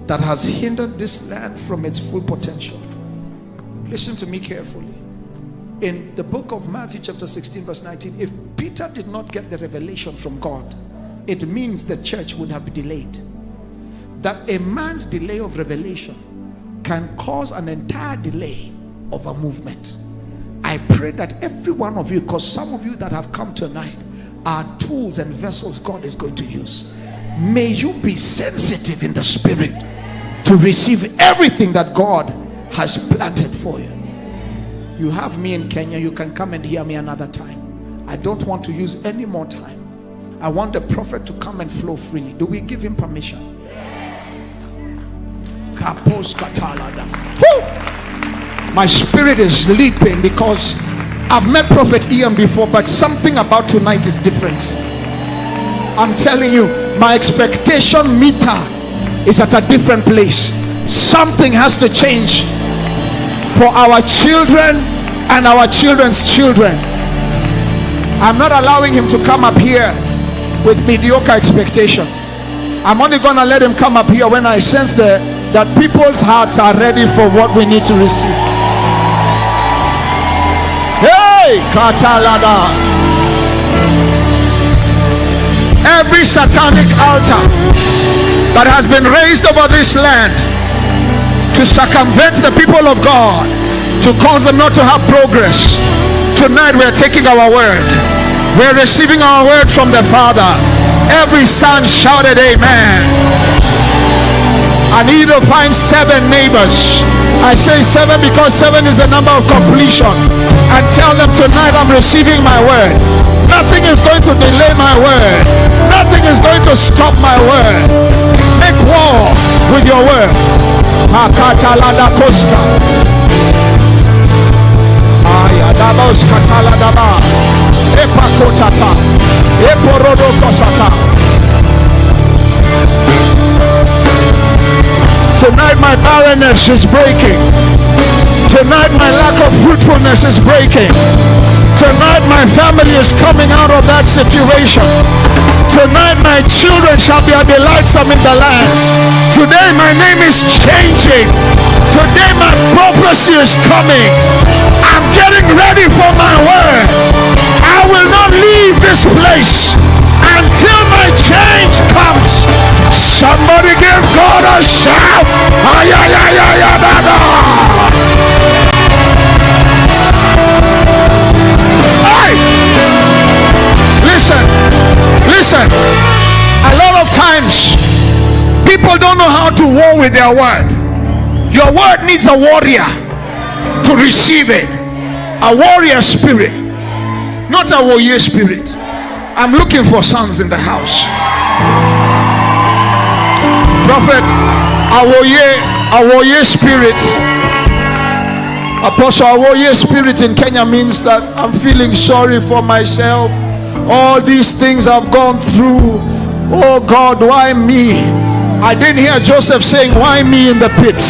that has hindered this land from its full potential. Listen to me carefully. In the book of Matthew chapter 16 verse 19, if Peter did not get the revelation from God, it means the church would have been delayed. That a man's delay of revelation can cause an entire delay of a movement. I pray that every one of you, because some of you that have come tonight are tools and vessels God is going to use. May you be sensitive in the spirit to receive everything that God has planted for you. You have me in Kenya. You can come and hear me another time. I don't want to use any more time. I want the prophet to come and flow freely. Do we give him permission? My spirit is leaping because I've met Prophet Ian before, but something about tonight is different. I'm telling you, my expectation meter is at a different place. Something has to change for our children and our children's children. I'm not allowing him to come up here with mediocre expectation. I'm only going to let him come up here when I sense that people's hearts are ready for what we need to receive. Hey, Katalada. Every satanic altar that has been raised over this land to circumvent the people of God, to cause them not to have progress, tonight we are taking our word. We are receiving our word from the Father. Every son shouted amen. I need to find 7 neighbors. I say 7 because 7 is the number of completion. And tell them tonight I'm receiving my word. Nothing is going to delay my word. Nothing is going to stop my word. Make war with your word. Makatalada Costa. Ayadabos Kataladaba. Epakotata. Eporodo Kosata. Tonight my barrenness is breaking. Tonight my lack of fruitfulness is breaking. Tonight my family is coming out of that situation. Tonight my children shall be a delightsome in the land. Today my name is changing. Today my prophecy is coming. I'm getting ready for my word. I will not leave this place until my change comes. Somebody give God a shout. Ay, ay, ay, ay, ay, da, da. Hey! Listen. A lot of times people don't know how to war with their word. Your word needs a warrior to receive it. A warrior spirit, not a warrior spirit. I'm looking for sons in the house. Prophet, a warrior spirit. Apostle, a warrior spirit in Kenya means that I'm feeling sorry for myself. All these things I've gone through. Oh God, why me? I didn't hear Joseph saying, why me in the pit?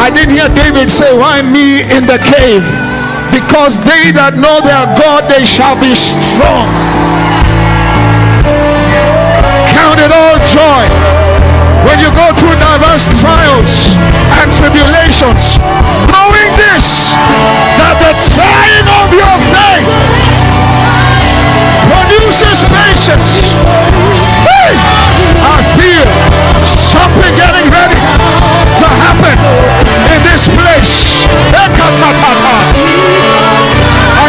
I didn't hear David say, why me in the cave? Because they that know their God, they shall be strong. Count it all joy when you go through diverse trials and tribulations, knowing this, that the trying of your faith produces patience. Hey! I feel something getting ready to happen in this place. I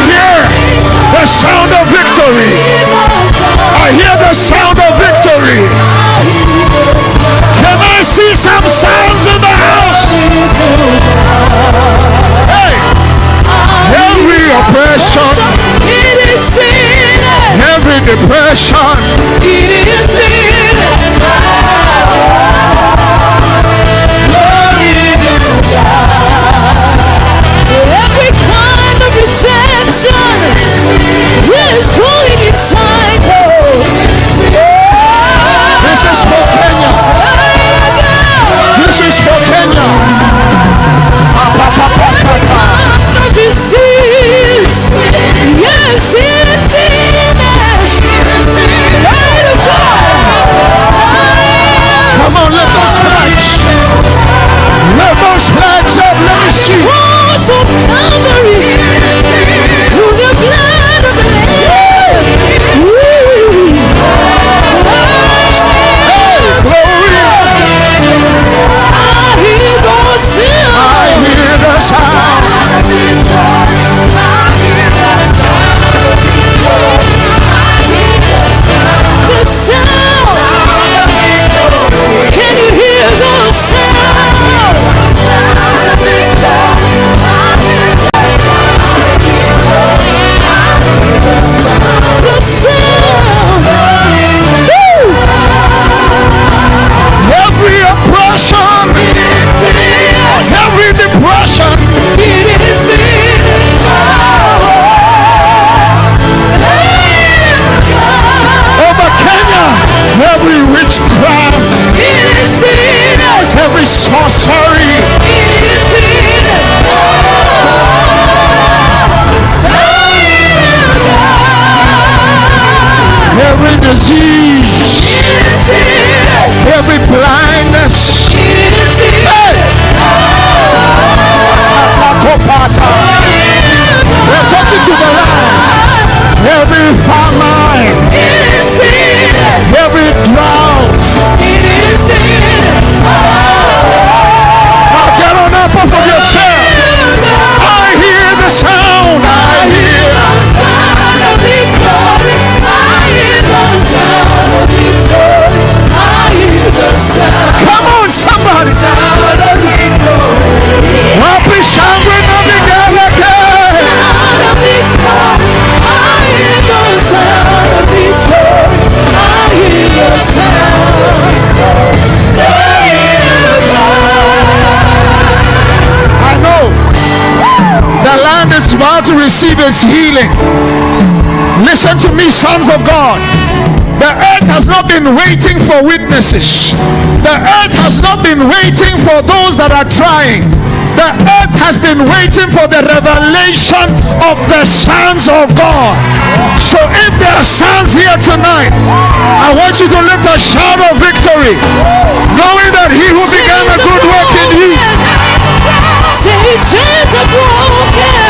hear the sound of victory. I hear the sound of victory. Can I see some sounds in the house? Hey! Every oppression, every depression, every kind of rejection is going inside those. this is for Kenya. This is for Kenya. Disease, yes, it's Come on, let those flags. Let those flags up. Let me see. cross of Calvary, through the blood of the Lamb. Glory. I hear those sounds. I hear the sound. The sound. Can you hear those sounds? The sound. Woo! Every oppression, every depression, over Kenya, every witchcraft, every sorcery, every disease, every blindness. Hey! We're talking to the land. Every famine, every drought. Now get on up off of your chair. I hear the sound. I hear the sound of victory. I hear the sound of victory. I hear the sound. Come on, somebody. Sound of victory. Wapi shangwe na vigelegele. Sound of victory. I hear the sound of victory. I hear the sound of victory. I know the land is about to receive its healing. Listen to me, sons of God. The earth has not been waiting for witnesses. The earth has not been waiting for those that are trying. The earth has been waiting for the revelation of the sons of God. So if there are sons here tonight, I want you to lift a shout of victory, knowing that he who began a good work in you. Say chains are broken.